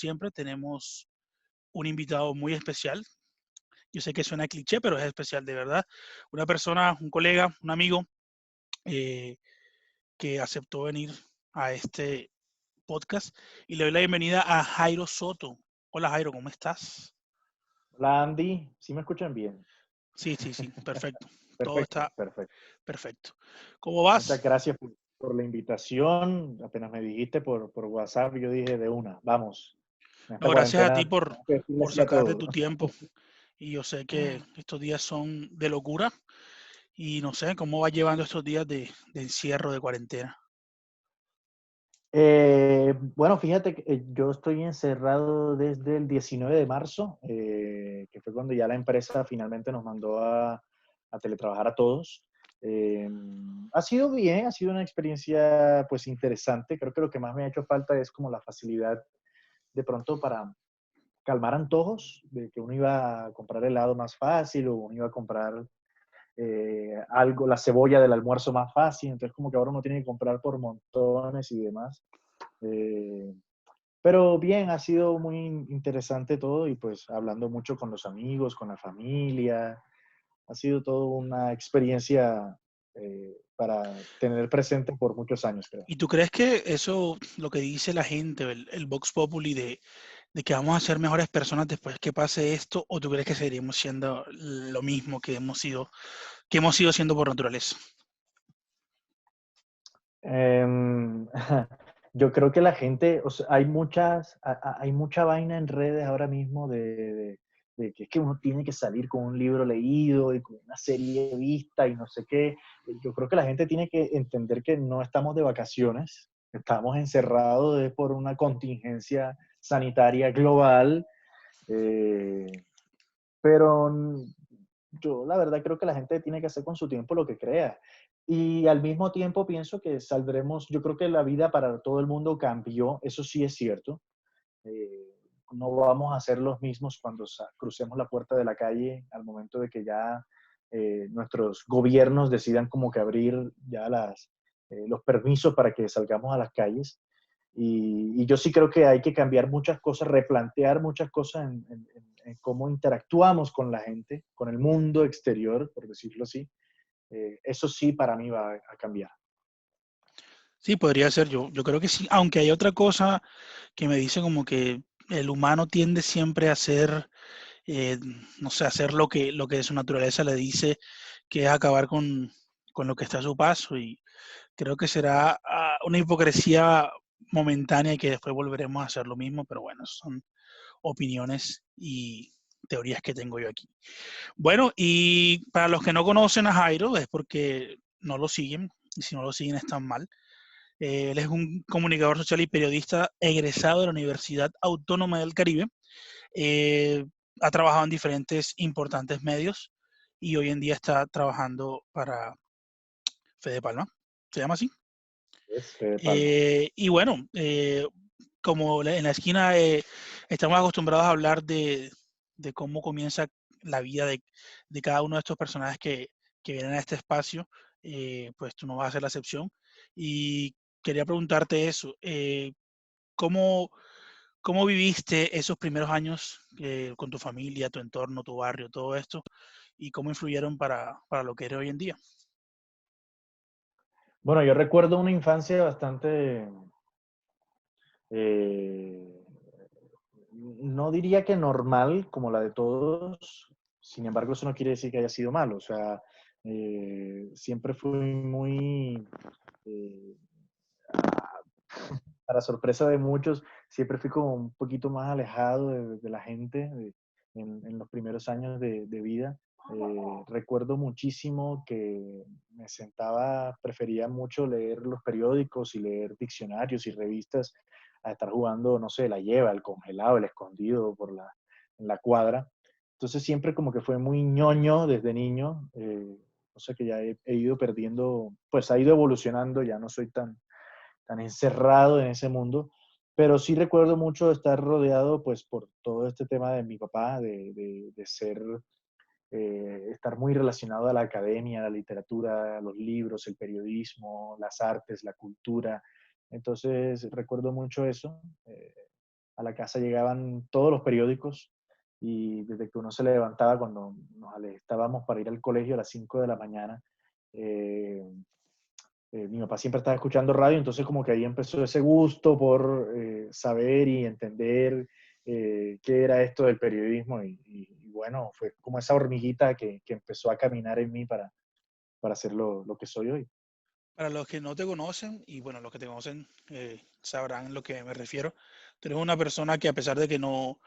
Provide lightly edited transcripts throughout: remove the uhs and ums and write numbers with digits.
siempre, tenemos un invitado muy especial. Yo sé que suena cliché, pero es especial de verdad. Una persona, un colega, un amigo eh, que aceptó venir a este podcast y le doy la bienvenida a Jairo Soto. Hola Jairo, ¿cómo estás? Hola Andy, ¿sí me escuchan bien? Sí, sí, sí, perfecto. Todo Perfecto, está perfecto. perfecto. ¿Cómo Muchas vas? gracias por la invitación. Apenas me dijiste por WhatsApp, yo dije de una, vamos. En No, esta gracias a ti cuarentena tengo que decirle por sí a sacarte todo. tu tiempo. Y yo sé que estos días son de locura y no sé cómo vas llevando estos días de encierro, de cuarentena. Bueno, fíjate que yo estoy encerrado desde el 19 de marzo, que fue cuando ya la empresa finalmente nos mandó a teletrabajar a todos. Eh, Ha sido bien, ha sido una experiencia pues interesante. Creo que lo que más me ha hecho falta es como la facilidad de pronto para calmar antojos, de que uno iba a comprar helado más fácil o uno iba a comprar algo, la cebolla del almuerzo más fácil, entonces como que ahora uno tiene que comprar por montones y demás. Eh, pero bien, ha sido muy interesante todo y pues hablando mucho con los amigos, con la familia, ha sido toda una experiencia para tener presente por muchos años, creo. ¿Y tú crees que eso, lo que dice la gente, el Vox Populi de que vamos a ser mejores personas después que pase esto, o tú crees que seguiremos siendo lo mismo que hemos ido siendo por naturaleza? Em, yo creo que la gente, o sea, hay hay mucha vaina en redes ahora mismo de que es que uno tiene que salir con un libro leído y con una serie vista y no sé qué. Yo creo que la gente tiene que entender que no estamos de vacaciones, estamos encerrados por una contingencia sanitaria global, eh, pero yo la verdad creo que la gente tiene que hacer con su tiempo lo que crea. Y al mismo tiempo pienso que saldremos, yo creo que la vida para todo el mundo cambió, eso sí es cierto. Eh, no vamos a ser los mismos cuando crucemos la puerta de la calle al momento de que ya nuestros gobiernos decidan como que abrir ya los permisos para que salgamos a las calles. Y yo sí creo que hay que cambiar muchas cosas, replantear muchas cosas en cómo interactuamos con la gente, con el mundo exterior, por decirlo así. Eso sí para mí va a cambiar. Sí, podría ser yo creo que sí, aunque hay otra cosa que me dice como que el humano tiende siempre a hacer, eh, no sé, hacer lo que de su naturaleza le dice, que es acabar con lo que está a su paso. Y creo que será una hipocresía momentánea y que después volveremos a hacer lo mismo, pero bueno, son opiniones y teorías que tengo yo aquí. Bueno, y para los que no conocen a Jairo es porque no lo siguen, y si no lo siguen están mal. Él es un comunicador social y periodista egresado de la Universidad Autónoma del Caribe. Eh, Ha trabajado en diferentes importantes medios y hoy en día está trabajando para Fede Palma. ¿Se llama así? Es Fede Palma. Y bueno, como en la esquina estamos acostumbrados a hablar de cómo comienza la vida de cada uno de estos personajes que vienen a este espacio, pues tú no vas a ser la excepción. Y quería preguntarte eso, ¿cómo, ¿cómo viviste esos primeros años con tu familia, tu entorno, tu barrio, todo esto? ¿Y cómo influyeron para lo que eres hoy en día? Bueno, yo recuerdo una infancia bastante, eh, no diría que normal como la de todos, sin embargo eso no quiere decir que haya sido malo, o sea, siempre fui muy, eh, para sorpresa de muchos, siempre fui como un poquito más alejado de la gente en los primeros años de vida. Recuerdo muchísimo que me sentaba, prefería mucho leer los periódicos y leer diccionarios y revistas a estar jugando, no sé, la lleva, el congelado, el escondido en la cuadra. Entonces siempre como que fue muy ñoño desde niño, cosa que ya he ido perdiendo, pues ha ido evolucionando, ya no soy tan encerrado en ese mundo, pero sí recuerdo mucho estar rodeado pues por todo este tema de mi papá, de ser, estar muy relacionado a la academia, a la literatura, a los libros, el periodismo, las artes, la cultura. Entonces recuerdo mucho eso. a la casa llegaban todos los periódicos y desde que uno se levantaba cuando nos alistábamos para ir al colegio a las 5 de la mañana, eh, mi papá siempre estaba escuchando radio, entonces como que ahí empezó ese gusto por saber y entender qué era esto del periodismo y bueno, fue como esa hormiguita que empezó a caminar en mí para hacer lo que soy hoy. Para los que no te conocen, y bueno, los que te conocen sabrán lo que me refiero, tú eres una persona que a pesar de que no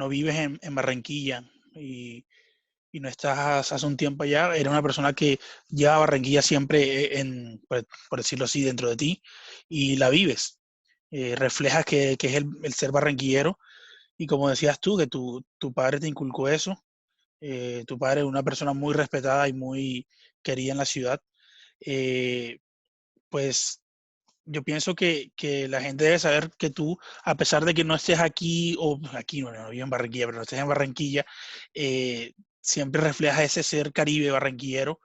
vives en Barranquilla y no estás hace un tiempo allá, eres una persona que lleva Barranquilla siempre por decirlo así, dentro de ti y la vives. Reflejas que es el ser barranquillero y como decías tú, que tu padre te inculcó eso. Tu padre es una persona muy respetada y muy querida en la ciudad. Eh, pues yo pienso que la gente debe saber que tú, a pesar de que no estés aquí, o aquí no vivo en Barranquilla, pero no estés en Barranquilla, eh, siempre reflejas ese ser caribe barranquillero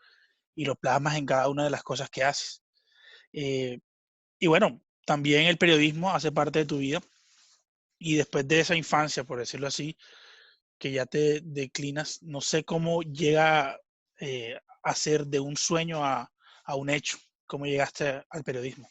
y lo plasmas en cada una de las cosas que haces. Eh, y bueno, también el periodismo hace parte de tu vida y después de esa infancia, por decirlo así, que ya te declinas, no sé cómo llega a ser de un sueño a un hecho, cómo llegaste al periodismo.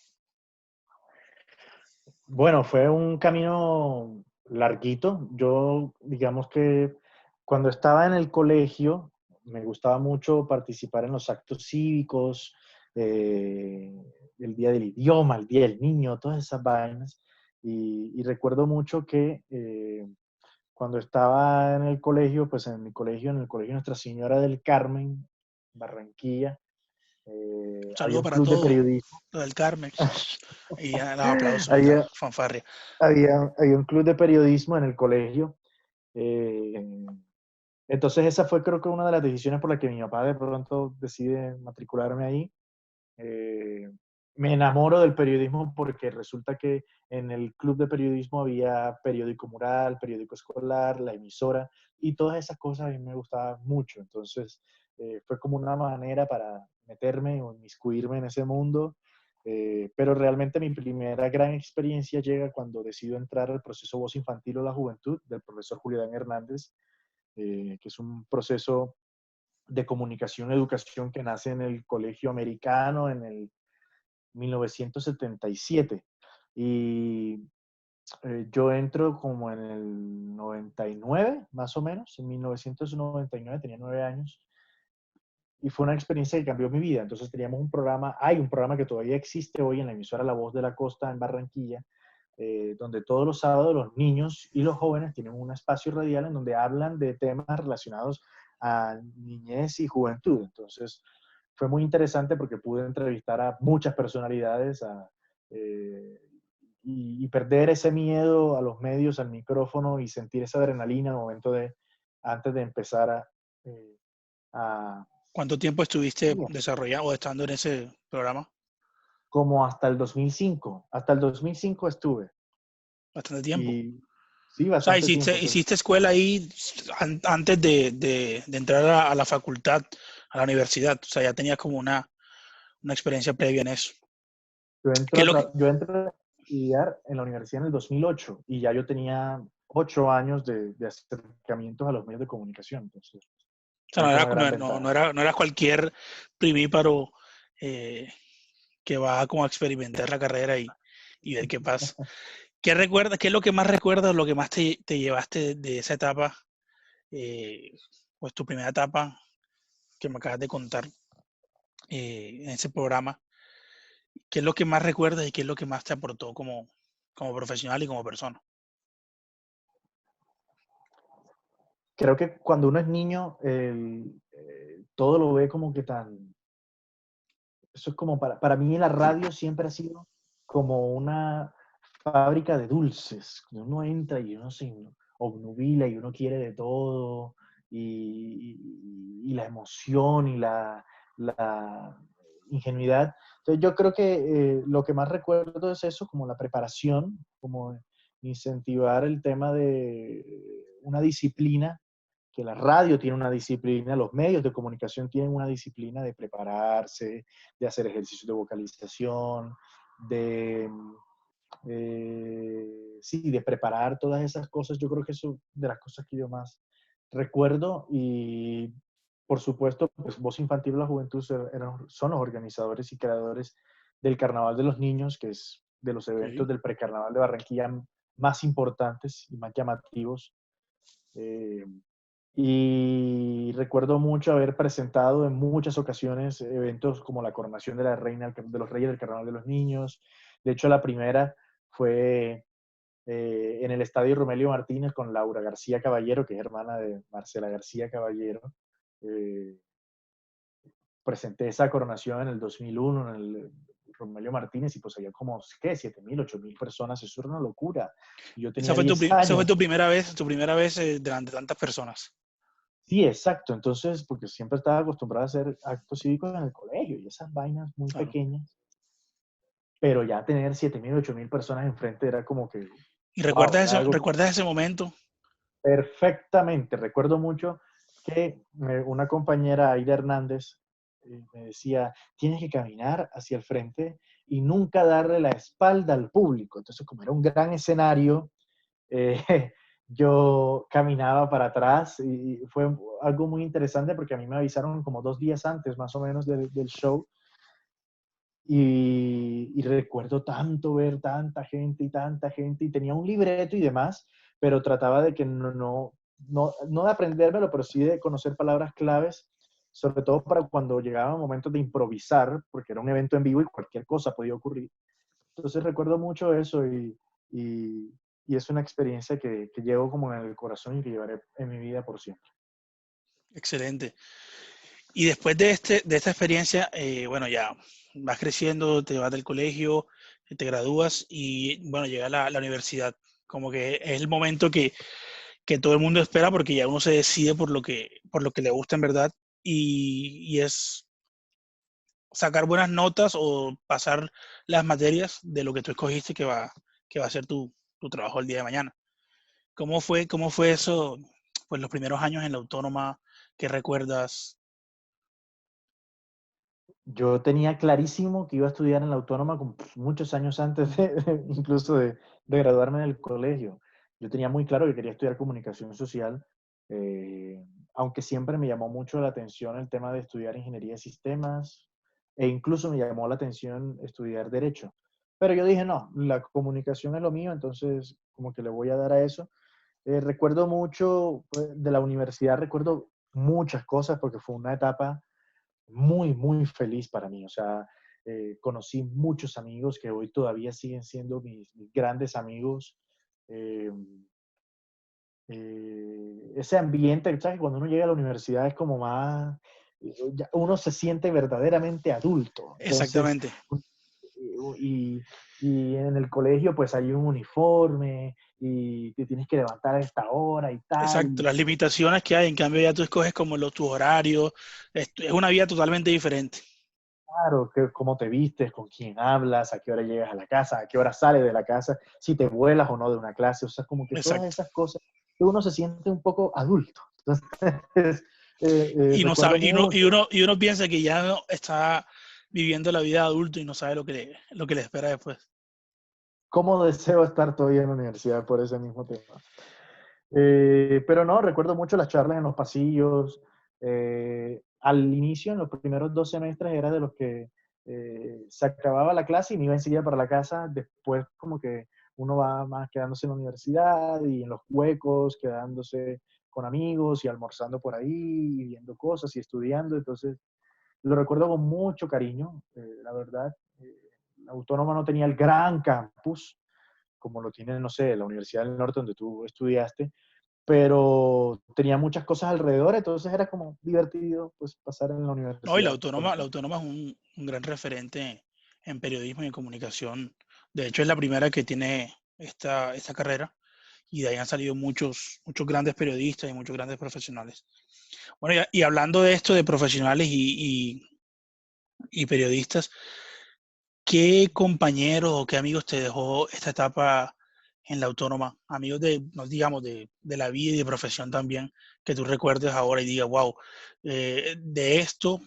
Bueno, fue un camino larguito. Yo, digamos que cuando estaba en el colegio, me gustaba mucho participar en los actos cívicos, eh, el Día del Idioma, el Día del Niño, todas esas vainas. Y recuerdo mucho que cuando estaba en el colegio, pues en el colegio Nuestra Señora del Carmen, Barranquilla, Un había saludo un para club de todos, periodismo. lo del Carmen. Y ya los aplausos y la había, fanfarria. había un club de periodismo en el colegio. eh, entonces esa fue creo que una de las decisiones por las que mi papá de pronto decide matricularme ahí. Eh, Me enamoro del periodismo porque resulta que en el club de periodismo había periódico mural, periódico escolar, la emisora y todas esas cosas a mí me gustaban mucho. Entonces fue como una manera para meterme o inmiscuirme en ese mundo. Pero realmente mi primera gran experiencia llega cuando decido entrar al proceso Voz Infantil o la Juventud del profesor Julián Hernández, que es un proceso de comunicación y educación que nace en el Colegio Americano en el 1977. Y yo entro como en el 99, más o menos, en 1999, tenía 9 años, y fue una experiencia que cambió mi vida. Entonces teníamos un programa, hay un programa que todavía existe hoy en la emisora La Voz de la Costa en Barranquilla, donde todos los sábados los niños y los jóvenes tienen un espacio radial en donde hablan de temas relacionados a niñez y juventud. Entonces, fue muy interesante porque pude entrevistar a muchas personalidades eh, y perder ese miedo a los medios, al micrófono y sentir esa adrenalina al momento antes de empezar eh, a ¿Cuánto tiempo estuviste sí, desarrollando o estando en ese programa? como hasta el 2005. Hasta el 2005 estuve. Bastante tiempo. O Y sí, sea, bastante tiempo. hiciste escuela ahí antes de entrar a la facultad, a la universidad. O sea, ya tenías como una experiencia previa en eso. ¿Qué es lo que, Yo entré a estudiar en la universidad en el 2008 y ya yo tenía 8 años de acercamientos a los medios de comunicación. Entonces, o sea, esa fue una gran ventaja. no era cualquier primíparo eh, que va como a experimentar la carrera y ver qué pasa. ¿Qué recuerdas? ¿Qué es lo que más recuerdas, lo que más te llevaste de esa etapa, eh, pues tu primera etapa que me acabas de contar en ese programa? ¿Qué es lo que más recuerdas y qué es lo que más te aportó como profesional y como persona? Creo que cuando uno es niño, todo lo ve como que tan... Eso es como para mí la radio siempre ha sido como una fábrica de dulces. Uno entra y uno se obnubila y uno quiere de todo y la emoción y la ingenuidad. Entonces yo creo que lo que más recuerdo es eso, como la preparación, como incentivar el tema de una disciplina, que la radio tiene una disciplina, los medios de comunicación tienen una disciplina de prepararse, de hacer ejercicios de vocalización, de sí, de preparar todas esas cosas, yo creo que eso de las cosas que yo más recuerdo. Y por supuesto, pues Voz Infantil de la Juventud son los organizadores y creadores del Carnaval de los Niños, que es de los eventos Ok. del precarnaval de Barranquilla más importantes y más llamativos. Eh, y recuerdo mucho haber presentado en muchas ocasiones eventos como la coronación de la reina de los reyes del Carnaval de los Niños. De hecho, la primera fue en el Estadio Romelio Martínez con Laura García Caballero, que es hermana de Marcela García Caballero. Eh, Presenté esa coronación en el 2001 en el Romelio Martínez y pues había como, ¿qué? 7.000, 8.000 personas. Eso era una locura. Y yo tenía 10 Esa fue años. tu primera vez delante de tantas personas. Sí, exacto. Entonces, porque siempre estaba acostumbrado a hacer actos cívicos en el colegio y esas vainas muy Claro. pequeñas, pero ya tener 7.000, 8.000 personas enfrente era como que, ¿Y wow, era algo recuerdas ese momento? perfectamente. Recuerdo mucho que una compañera, Aida Hernández, me decía, tienes que caminar hacia el frente y nunca darle la espalda al público. Entonces, como era un gran escenario, eh, yo caminaba para atrás y fue algo muy interesante porque a mí me avisaron como 2 días antes más o menos del show y recuerdo tanto ver tanta gente y tenía un libreto y demás, pero trataba de que no de aprendérmelo, pero sí de conocer palabras claves, sobre todo para cuando llegaban momentos de improvisar, porque era un evento en vivo y cualquier cosa podía ocurrir. Entonces recuerdo mucho eso y, y es una experiencia que llevo como en el corazón y que llevaré en mi vida por siempre. Excelente. Y después de esta experiencia, bueno, ya vas creciendo, te vas del colegio, te gradúas y, bueno, llega la universidad. Como que es el momento que todo el mundo espera porque ya uno se decide por lo que le gusta en verdad y es sacar buenas notas o pasar las materias de lo que tú escogiste que va a ser tu trabajo el día de mañana. Cómo fue eso, pues los primeros años en la autónoma? ¿Qué recuerdas? Yo tenía clarísimo que iba a estudiar en la Autónoma muchos años antes incluso de graduarme del colegio. Yo tenía muy claro que quería estudiar comunicación social, aunque siempre me llamó mucho la atención el tema de estudiar ingeniería de sistemas e incluso me llamó la atención estudiar derecho. Pero yo dije, no, la comunicación es lo mío, entonces como que le voy a dar a eso. Recuerdo mucho de la universidad, recuerdo muchas cosas porque fue una etapa muy, muy feliz para mí. O sea, conocí muchos amigos que hoy todavía siguen siendo mis grandes amigos. Eh, Ese ambiente, ¿sabes? Cuando uno llega a la universidad es como más, uno se siente verdaderamente adulto. Entonces, Exactamente, y, y en el colegio pues hay un uniforme y te tienes que levantar a esta hora y tal. exacto. Las limitaciones que hay, en cambio ya tú escoges como tus horarios, es una vida totalmente diferente. Claro, cómo te vistes, con quién hablas, a qué hora llegas a la casa, a qué hora sales de la casa, si te vuelas o no de una clase, o sea, como que todas Exacto. esas cosas, que uno se siente un poco adulto. Entonces, Y no recuerdo sabe, mucho y uno piensa que ya no está viviendo la vida de adulto y no sabe lo que le espera después. cómo deseo estar todavía en la universidad por ese mismo tema. Pero no, recuerdo mucho las charlas en los pasillos. Al inicio, en los primeros 2 semestres, era de los que se acababa la clase y me iba enseguida para la casa. Después, como que uno va más quedándose en la universidad y en los huecos, quedándose con amigos y almorzando por ahí, y viendo cosas y estudiando. Entonces, lo recuerdo con mucho cariño, la verdad. La Autónoma no tenía el gran campus, como lo tiene, no sé, la Universidad del Norte, donde tú estudiaste, pero tenía muchas cosas alrededor, entonces era como divertido pues pasar en la No, y universidad por lo la menos. autónoma es un gran referente en periodismo y en comunicación. De hecho, es la primera que tiene esta carrera y de ahí han salido muchos grandes periodistas y muchos grandes profesionales. Bueno, y hablando de esto, de profesionales y periodistas, ¿qué compañeros o qué amigos te dejó esta etapa en la autónoma? Amigos de, no digamos, de la vida y de profesión también, que tú recuerdes ahora y digas, wow, de esto,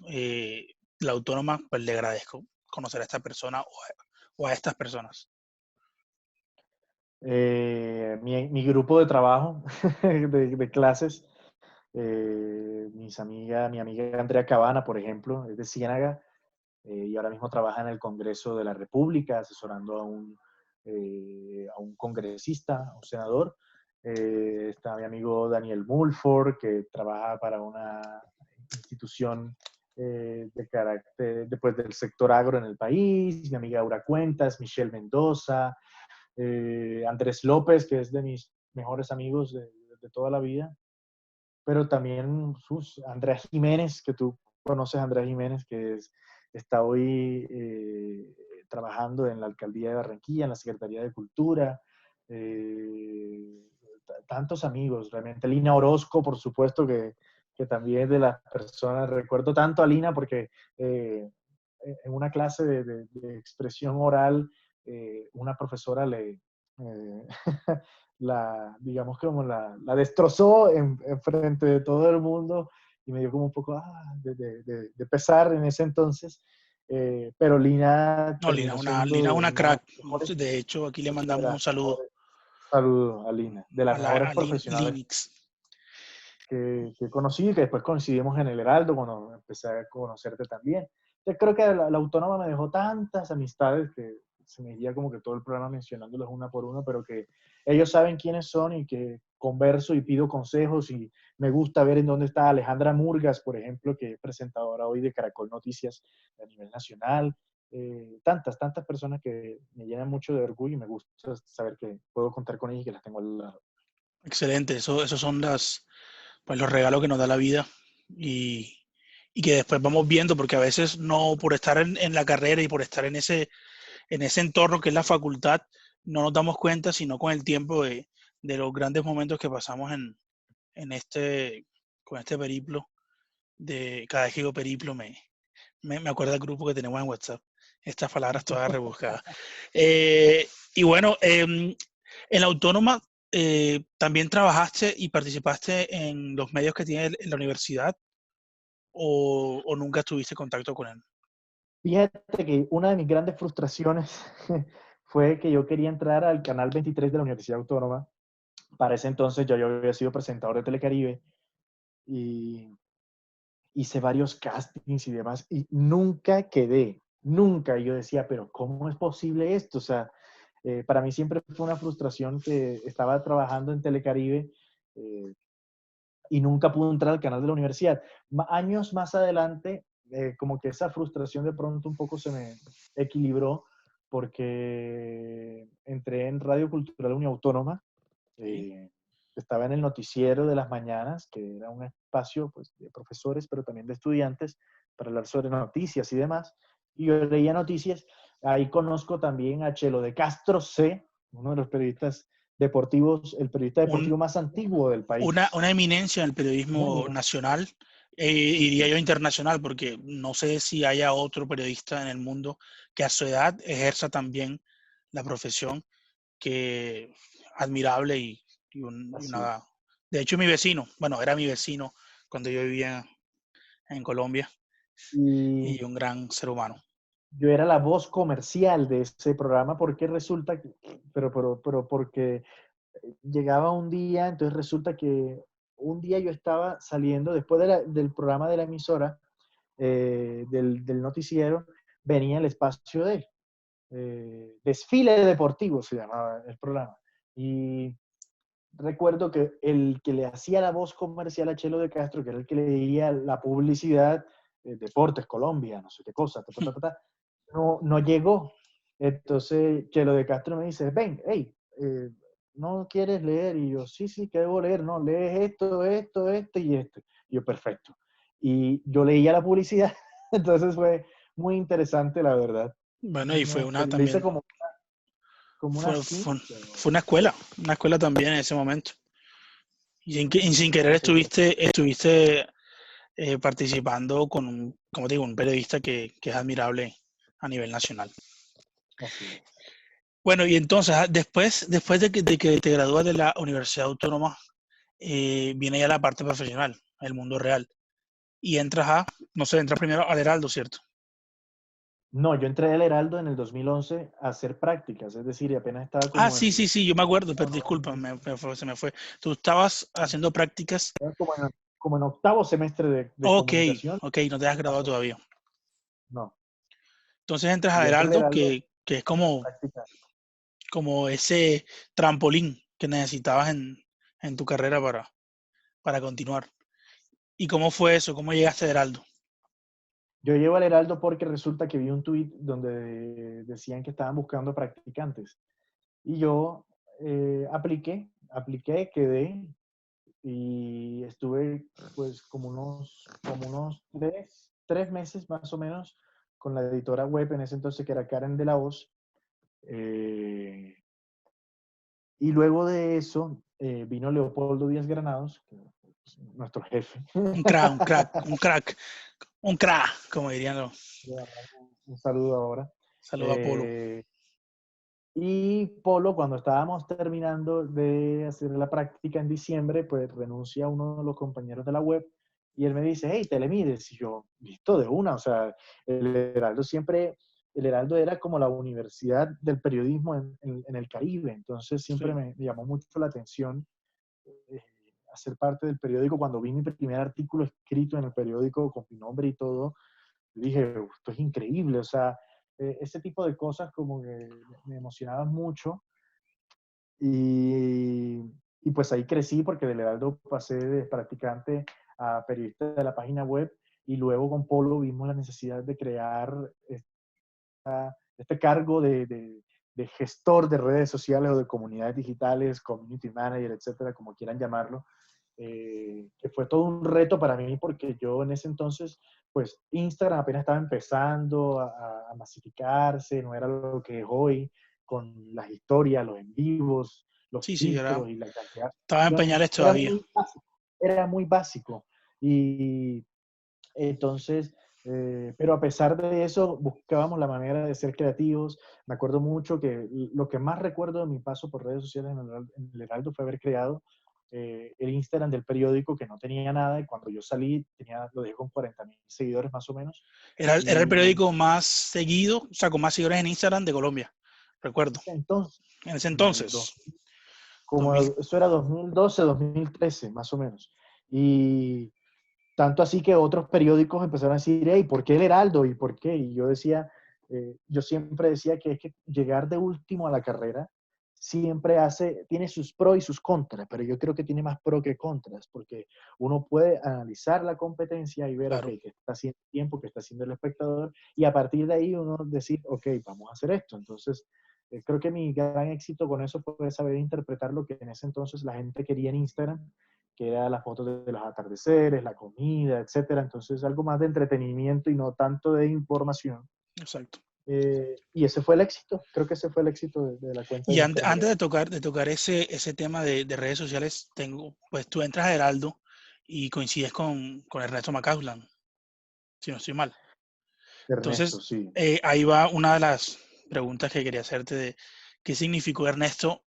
la autónoma, pues le agradezco conocer a esta persona o a estas personas. Mi grupo de trabajo, de clases, mi amiga Andrea Cabana, por ejemplo, es de Ciénaga, y ahora mismo trabaja en el Congreso de la República, asesorando a un congresista, a un senador. Está mi amigo Daniel Mulford, que trabaja para una institución de carácter, después del sector agro en el país, mi amiga Aura Cuentas, Michelle Mendoza, Andrés López, que es de mis mejores amigos de toda la vida, pero también Andrea Jiménez, que tú conoces a Andrea Jiménez, está hoy trabajando en la Alcaldía de Barranquilla, en la Secretaría de Cultura. Tantos amigos, realmente. Lina Orozco, por supuesto, que también es de las personas, recuerdo tanto a Lina porque en una clase de expresión oral, una profesora eh, digamos que como la destrozó en frente de todo el mundo y me dio como un poco de pesar en ese entonces. Pero Lina No, terminó Lina es siendo una una de las crack. mejores, De hecho, aquí le sí, de mandamos un las saludo mejores, saludos a Lina, de las mejores a profesionales Linux. que conocí y que después coincidimos en el Heraldo cuando empecé a conocerte también. Yo creo que la Autónoma me dejó tantas amistades que se me iría como que todo el programa mencionándolos una por una, pero que ellos saben quiénes son y que converso y pido consejos y me gusta ver en dónde está Alejandra Murgas, por ejemplo, que es presentadora hoy de Caracol Noticias a nivel nacional. Tantas personas que me llenan mucho de orgullo y me gusta saber que puedo contar con ellas y que las tengo al lado. Excelente. Esos son pues, los regalos que nos da la vida y, y que después vamos viendo, porque a veces no, por estar en la carrera y por estar en ese entorno que es la facultad, no nos damos cuenta, sino con el tiempo de los grandes momentos que pasamos en con este periplo. Cada vez que digo periplo me acuerdo del grupo que tenemos en WhatsApp. Estas palabras todas rebuscadas. Y bueno, en la Autónoma también trabajaste y participaste en los medios que tiene la universidad o nunca tuviste contacto con él. Fíjate que una de mis grandes frustraciones fue que yo quería entrar al canal 23 de la Universidad Autónoma. Para ese entonces yo había sido presentador de Telecaribe y hice varios castings y demás y nunca quedé, nunca. Y yo decía, pero ¿cómo es posible esto? O sea, para mí siempre fue una frustración que estaba trabajando en Telecaribe eh, y nunca pude entrar al canal de la universidad. Años más adelante, como que esa frustración de pronto un poco se me equilibró porque entré en Radio Cultural Uniautónoma, ¿Sí? eh, estaba en el noticiero de las mañanas, que era un espacio pues, de profesores, pero también de estudiantes, para hablar sobre noticias y demás. Y yo leía noticias. Ahí conozco también a Chelo de Castro C., uno de los periodistas deportivos, el periodista Un, deportivo más antiguo del país. una eminencia en el Una periodismo eminencia. nacional, diría yo internacional, porque no sé si haya otro periodista en el mundo que a su edad ejerza también la profesión, que admirable y Así una... es. De hecho, mi vecino, bueno, era mi vecino cuando yo vivía en Colombia Y y un gran ser humano. yo era la voz comercial de ese programa porque resulta que, pero porque llegaba un día, entonces resulta que un día yo estaba saliendo, después del programa de la emisora, del noticiero, venía el espacio de desfile deportivo, se llamaba el programa. Y recuerdo que el que le hacía la voz comercial a Chelo de Castro, que era el que le diría la publicidad, Deportes Colombia, no sé qué cosa, no llegó. Entonces Chelo de Castro me dice, ven, hey, ¿no quieres leer? Y yo, sí, que debo leer, no, lees esto y esto. Y yo, perfecto. Y yo leía la publicidad, entonces fue muy interesante, la verdad. Bueno, y fue una Le hice también, como una cinta. fue una escuela también en ese momento. Y sin querer Hace tiempo. estuviste participando con como te digo, un periodista que es admirable a nivel nacional. Así es. Bueno, y entonces, después de que te gradúas de la Universidad Autónoma, viene ya la parte profesional, el mundo real. Y entras no sé, entras primero al Heraldo, ¿cierto? No, yo entré al Heraldo en el 2011 a hacer prácticas, es decir, y apenas estaba Ah, como sí, sí, en, sí, yo me acuerdo, pero no, no, disculpa, se me fue. Tú estabas haciendo prácticas. era como en octavo semestre de Ok, comunicación, ok, no te has más graduado o menos. todavía. No, Entonces entras y a entro al Heraldo, Heraldo que es a como, practicar. como ese trampolín que necesitabas en tu carrera para continuar. ¿Y cómo fue eso? ¿Cómo llegaste a Heraldo? Yo llego al Heraldo porque resulta que vi un tuit donde decían que estaban buscando practicantes. Y yo apliqué, quedé y estuve pues como unos tres meses más o menos con la editora web en ese entonces que era Karen de la Hoz. Eh, y luego de eso vino Leopoldo Díaz Granados, que es nuestro jefe. Un crack, un crack, un crack, un crack, como dirían los. Le mandamos un saludo ahora. Saludo a Polo. Eh, Y Polo, cuando estábamos terminando de hacer la práctica en diciembre, pues renuncia a uno de los compañeros de la web y él me dice, hey, Telemides. Y yo, listo, de una. O sea, el Heraldo siempre, el Heraldo era como la universidad del periodismo en el Caribe. Entonces siempre Sí, me llamó mucho la atención eh, hacer parte del periódico. Cuando vi mi primer artículo escrito en el periódico con mi nombre y todo, dije, esto es increíble. O sea, ese tipo de cosas como que me emocionaban mucho y, y pues ahí crecí porque del Heraldo pasé de practicante a periodista de la página web y luego con Polo vimos la necesidad de crear este cargo de gestor de redes sociales o de comunidades digitales, community manager, etcétera, como quieran llamarlo, que fue todo un reto para mí porque yo en ese entonces, pues Instagram apenas estaba empezando a masificarse, no era lo que es hoy, con las historias, los en vivos, los sí, sí, filtros y la cantidad de estaba en opciones. pañales todavía. Era muy básico. Y entonces, pero a pesar de eso, buscábamos la manera de ser creativos. Me acuerdo mucho que lo que más recuerdo de mi paso por redes sociales en el Heraldo fue haber creado el Instagram del periódico que no tenía nada y cuando yo salí lo dejé con 40.000 seguidores más o menos. Era el Y periódico más seguido, o sea, con más seguidores en Instagram de Colombia. Recuerdo. entonces, En ese en el entonces, 2000. como eso era 2012, 2013 más o menos. Y tanto así que otros periódicos empezaron a decir, hey, ¿por qué el Heraldo? ¿Y por qué? Y yo decía, yo siempre decía que es que llegar de último a la carrera siempre tiene sus pros y sus contras, pero yo creo que tiene más pros que contras, porque uno puede analizar la competencia y ver, ok, Claro, qué está haciendo el tiempo, qué está haciendo el espectador, y a partir de ahí uno decir, ok, vamos a hacer esto. Entonces, creo que mi gran éxito con eso fue saber interpretar lo que en ese entonces la gente quería en Instagram, que era las fotos de los atardeceres, la comida, etcétera. Entonces, algo más de entretenimiento y no tanto de información. exacto. Y ese fue el éxito. Creo que ese fue el éxito de la cuenta de Y Mr. antes Breve. de tocar ese tema de redes sociales, pues tú entras a Heraldo y coincides con Ernesto Macauslan, si no estoy mal. Ernesto, Entonces, sí. ahí va una de las preguntas que quería hacerte de qué significó Ernesto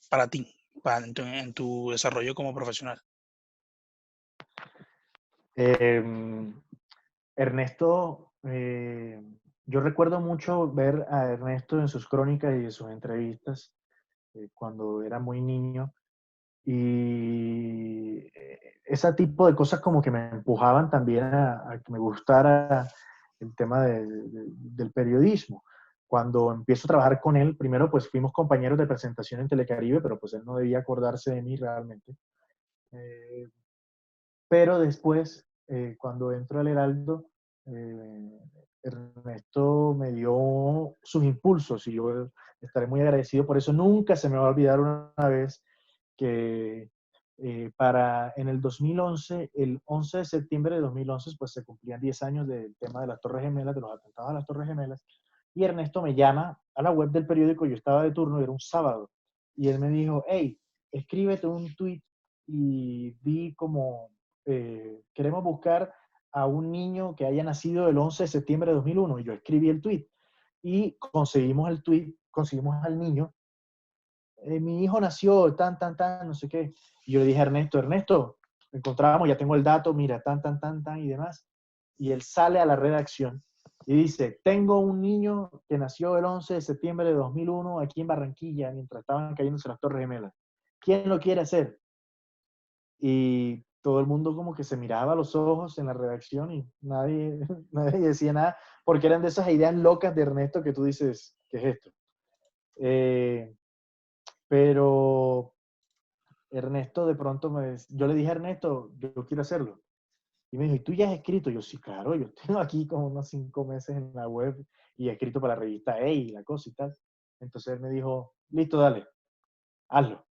para ti, en tu desarrollo como profesional. Eh, Ernesto, yo recuerdo mucho ver a Ernesto en sus crónicas y en sus entrevistas cuando era muy niño. Y ese tipo de cosas como que me empujaban también a que me gustara el tema del periodismo. Cuando empiezo a trabajar con él, primero pues fuimos compañeros de presentación en Telecaribe, pero pues él no debía acordarse de mí realmente. Eh, pero después, cuando entro al Heraldo, eh, Ernesto me dio sus impulsos y yo estaré muy agradecido por eso. Nunca se me va a olvidar una vez que en el 2011, el 11 de septiembre de 2011, pues se cumplían 10 años del tema de las Torres Gemelas, de los atentados a las Torres Gemelas, y Ernesto me llama a la web del periódico, yo estaba de turno, era un sábado, y él me dijo, hey, escríbete un tweet y di como, queremos buscar a un niño que haya nacido el 11 de septiembre de 2001, y yo escribí el tweet, y conseguimos el tweet, conseguimos al niño, mi hijo nació, no sé qué. Y yo le dije a Ernesto, Ernesto, encontramos, ya tengo el dato, mira, tan, y demás. Y él sale a la redacción Y dice, tengo un niño que nació el 11 de septiembre de 2001 aquí en Barranquilla, mientras estaban cayéndose las Torres Gemelas. ¿Quién lo quiere hacer? Y todo el mundo como que se miraba a los ojos en la redacción y nadie, nadie decía nada, porque eran de esas ideas locas de Ernesto que tú dices, ¿qué es esto? Eh, pero Ernesto de pronto yo le dije a Ernesto, yo quiero hacerlo. Y me dijo, ¿y tú ya has escrito? Yo, sí, claro, yo tengo aquí como unos 5 meses en la web y he escrito para la revista Hey, la cosa y tal. Entonces él me dijo, listo, dale, hazlo.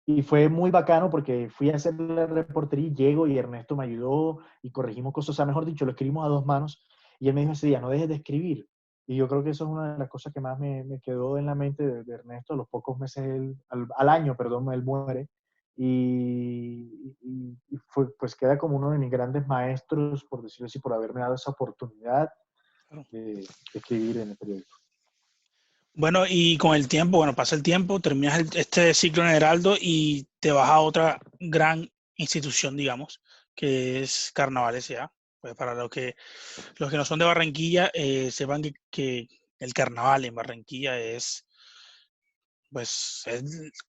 Y fue muy bacano porque fui a hacer la reportería y llego y Ernesto me ayudó y corregimos cosas, o sea, mejor dicho, lo escribimos a dos manos y él me dijo ese día, no dejes de escribir. Y yo creo que eso es una de las cosas que más me quedó en la mente de Ernesto. A los pocos meses, al año, perdón, él muere. Y fue, pues queda como uno de mis grandes maestros, por decirlo así, por haberme dado esa oportunidad Claro. de escribir en el periódico. Bueno, y con el tiempo, bueno, pasa el tiempo, terminas este ciclo en el Heraldo y te vas a otra gran institución, digamos, que es Carnaval S.A. Pues para los que no son de Barranquilla, sepan que el carnaval en Barranquilla es, pues,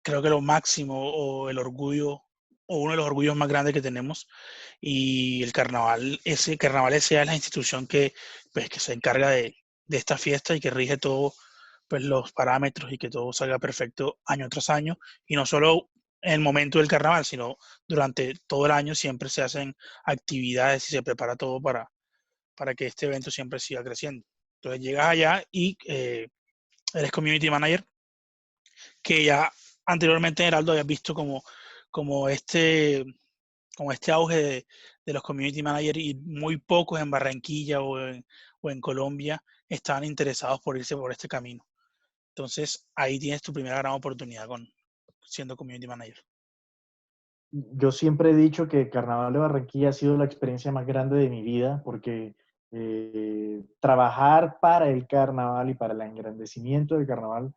creo que lo máximo o el orgullo o uno de los orgullos más grandes que tenemos. Y el Carnaval S.A. es la institución que, pues, que se encarga de esta fiesta y que rige todo, pues, los parámetros y que todo salga perfecto año tras año. Y no solo en el momento del carnaval, sino durante todo el año siempre se hacen actividades y se prepara todo para que este evento siempre siga creciendo. Entonces llegas allá y eres community manager, que ya anteriormente en Heraldo habías visto como este, como este auge de los community managers y muy pocos en Barranquilla o en Colombia estaban interesados por irse por este camino. Entonces ahí tienes tu primera gran oportunidad siendo community manager. Yo siempre he dicho que Carnaval de Barranquilla ha sido la experiencia más grande de mi vida porque trabajar para el carnaval y para el engrandecimiento del carnaval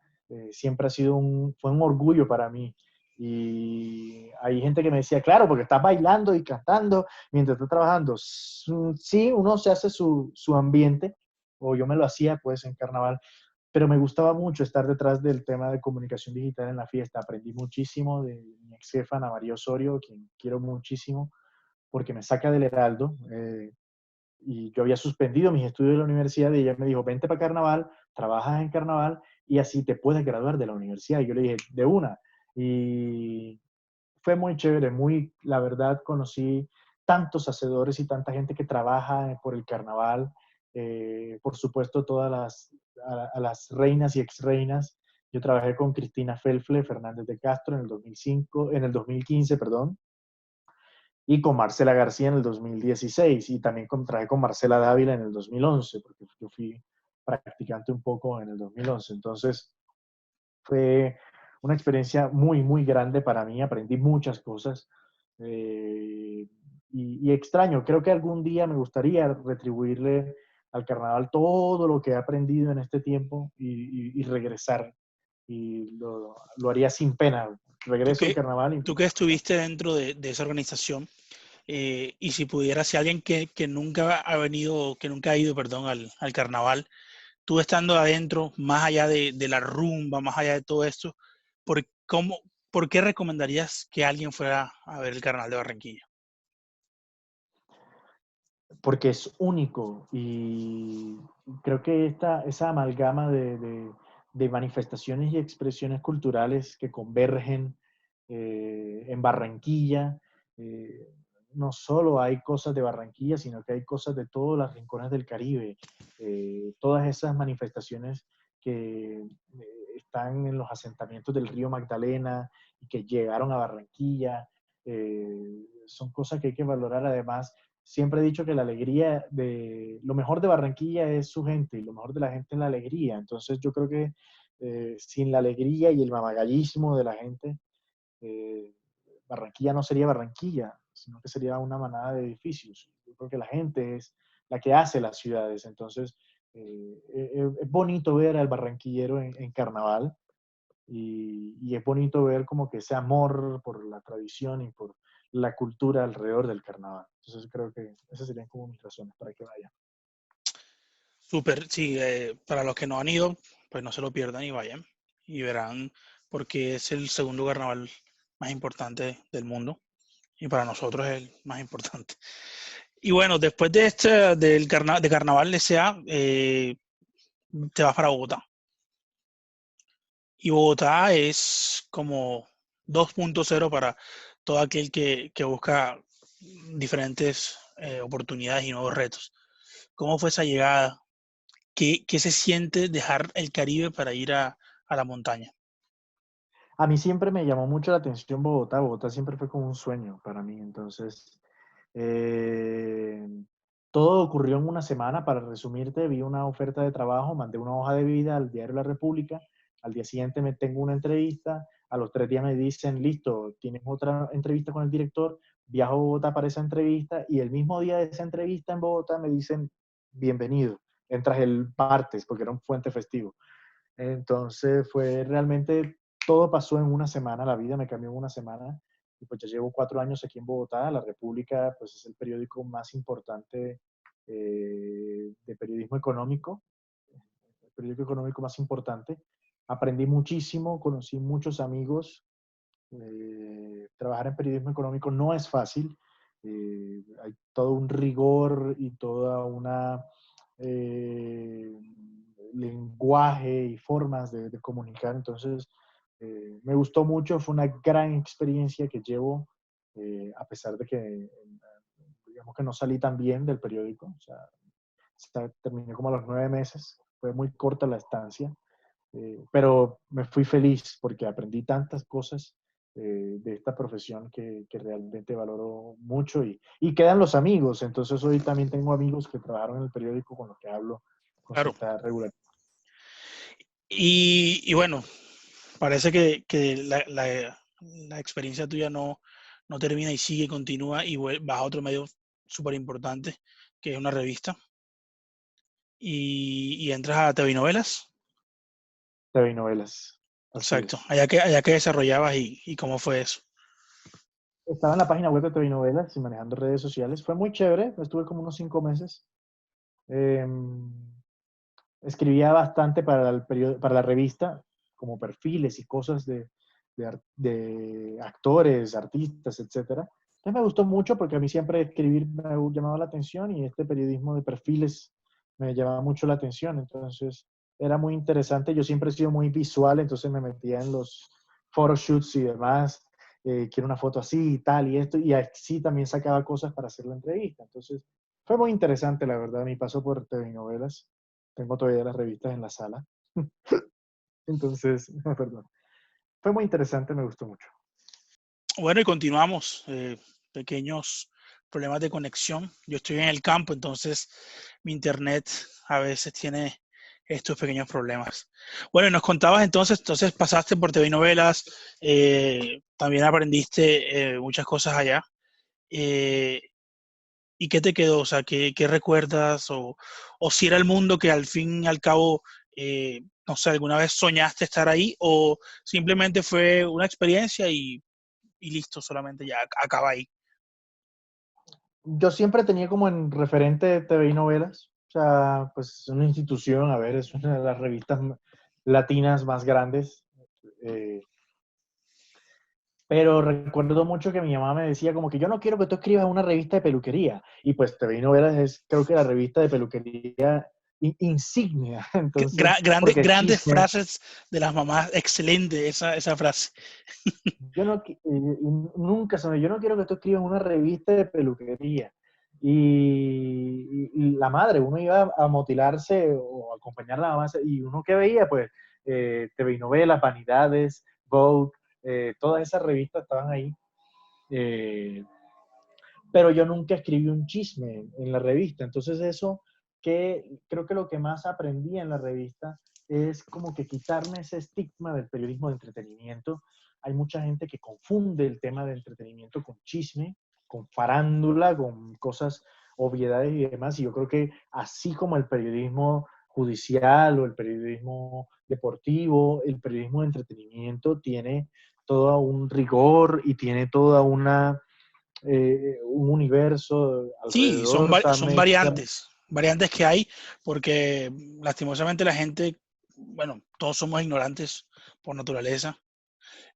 siempre ha sido fue un orgullo para mí. Y hay gente que me decía, claro, porque estás bailando y cantando mientras estás trabajando. Sí, uno se hace su ambiente, o yo me lo hacía pues en carnaval, pero me gustaba mucho estar detrás del tema de comunicación digital en la fiesta. Aprendí muchísimo de mi ex jefa, Ana María Osorio, quien quiero muchísimo, porque me saca del Heraldo. Y yo había suspendido mis estudios de la universidad y ella me dijo, vente para Carnaval, trabajas en Carnaval y así te puedes graduar de la universidad. Y yo le dije, de una. Y fue muy chévere, la verdad, conocí tantos hacedores y tanta gente que trabaja por el carnaval, por supuesto, a las reinas y exreinas. Yo trabajé con Cristina Felfle Fernández de Castro en el 2005, en el 2015, perdón, y con Marcela García en el 2016, y también trabajé con Marcela Dávila en el 2011, porque yo fui practicante un poco en el 2011. Entonces, fue una experiencia muy, muy grande para mí. Aprendí muchas cosas y extraño. Creo que algún día me gustaría retribuirle al carnaval todo lo que he aprendido en este tiempo y regresar. Y lo haría sin pena. Tú Regreso al que, carnaval tú que estuviste dentro de esa organización, y si pudieras, si alguien que nunca ha venido, que nunca ha ido, perdón, al carnaval, tú estando adentro, más allá de la rumba, más allá de todo esto, ¿cómo, ¿por qué recomendarías que alguien fuera a ver el carnaval de Barranquilla? porque es único y creo que esa amalgama de manifestaciones y expresiones culturales que convergen en Barranquilla, eh, no solo hay cosas de Barranquilla, sino que hay cosas de todos los rincones del Caribe. Todas esas manifestaciones que están en los asentamientos del río Magdalena y que llegaron a Barranquilla, son cosas que hay que valorar. Además, siempre he dicho que lo mejor de Barranquilla es su gente y lo mejor de la gente es la alegría. Entonces yo creo que sin la alegría y el mamagallismo de la gente, eh, Barranquilla no sería Barranquilla, sino que sería una manada de edificios. Yo creo que la gente es la que hace las ciudades. Entonces es bonito ver al barranquillero en carnaval y es bonito ver como que ese amor por la tradición y por la cultura alrededor del carnaval. Entonces creo que esas serían como mis razones para que vayan. Súper, sí, para los que no han ido, pues no se lo pierdan y vayan y verán porque es el segundo carnaval más importante del mundo y para nosotros es el más importante. Y bueno, después de de Carnaval S.A., te vas para Bogotá. Y Bogotá es como 2.0 para todo aquel que busca diferentes oportunidades y nuevos retos. ¿Cómo fue esa llegada? ¿Qué se siente dejar el Caribe para ir a la montaña? A mí siempre me llamó mucho la atención Bogotá. Bogotá siempre fue como un sueño para mí. Entonces, eh, todo ocurrió en una semana. Para resumirte, vi una oferta de trabajo, mandé una hoja de vida al diario La República. Al día siguiente me tengo una entrevista. A los 3 días me dicen, listo, tienes otra entrevista con el director. Viajo a Bogotá para esa entrevista. Y el mismo día de esa entrevista en Bogotá me dicen, bienvenido. Entras el martes, porque era un puente festivo. Entonces fue realmente, todo pasó en una semana, la vida me cambió en una semana. Y pues ya llevo 4 años aquí en Bogotá. La República pues es el periódico más importante de periodismo económico, el periódico económico más importante. Aprendí muchísimo, conocí muchos amigos. Trabajar en periodismo económico no es fácil. Hay todo un rigor y toda una eh, lenguaje y formas de comunicar. Entonces, me gustó mucho, fue una gran experiencia que llevo, a pesar de que, digamos que no salí tan bien del periódico. O sea, terminé como a los 9 meses, fue muy corta la estancia, pero me fui feliz porque aprendí tantas cosas de esta profesión que realmente valoro mucho y quedan los amigos. Entonces hoy también tengo amigos que trabajaron en el periódico con los que hablo con Claro. cierta regularidad. Y bueno, parece que la experiencia tuya no termina y sigue, continúa y vas a otro medio súper importante, que es una revista, y entras a TV Novelas. TV y novelas, así Exacto. es. Allá que desarrollabas y cómo fue eso. Estaba en la página web de TV y novelas y manejando redes sociales. Fue muy chévere, estuve como unos 5 meses. Eh, Escribía bastante para para la revista, como perfiles y cosas de actores, artistas, etcétera. Entonces me gustó mucho porque a mí siempre escribir me ha llamado la atención y este periodismo de perfiles me llamaba mucho la atención. Entonces era muy interesante. Yo siempre he sido muy visual, entonces me metía en los photoshoots y demás. Quiero una foto así y tal y esto. Y así también sacaba cosas para hacer la entrevista. Entonces fue muy interesante, la verdad, mi paso por TV novelas. Tengo todavía las revistas en la sala. Entonces, perdón. Fue muy interesante, me gustó mucho. Bueno, y continuamos. Pequeños problemas de conexión. Yo estoy en el campo, entonces mi internet a veces tiene estos pequeños problemas. Bueno, y nos contabas entonces pasaste por TV y novelas, también aprendiste muchas cosas allá. Eh, ¿Y qué te quedó? O sea, ¿qué recuerdas? O si era el mundo que al fin y al cabo, no sé, alguna vez soñaste estar ahí, o simplemente fue una experiencia y listo, solamente ya acaba ahí. Yo siempre tenía como en referente TV y novelas. O sea, pues es una institución, a ver, es una de las revistas latinas más grandes. Eh, pero recuerdo mucho que mi mamá me decía como que yo no quiero que tú escribas una revista de peluquería. Y pues TV y novelas es creo que la revista de peluquería insignia. Entonces, porque es Grandes chisme. frases de las mamás, excelente esa frase. Yo no, nunca se me, yo no quiero que tú escribas una revista de peluquería. Y la madre, uno iba a motilarse o a acompañar a la mamá, y uno que veía, pues, TV y novelas, Vanidades, Vogue, todas esas revistas estaban ahí. Eh, pero yo nunca escribí un chisme en la revista. Entonces eso, que creo que lo que más aprendí en la revista es como que quitarme ese estigma del periodismo de entretenimiento. Hay mucha gente que confunde el tema de entretenimiento con chisme, con farándula, con cosas, obviedades y demás. Y yo creo que así como el periodismo judicial o el periodismo deportivo, el periodismo de entretenimiento tiene todo un rigor y tiene toda una un universo Sí, alrededor son también. variantes. variantes que hay, porque lastimosamente la gente, bueno, todos somos ignorantes por naturaleza,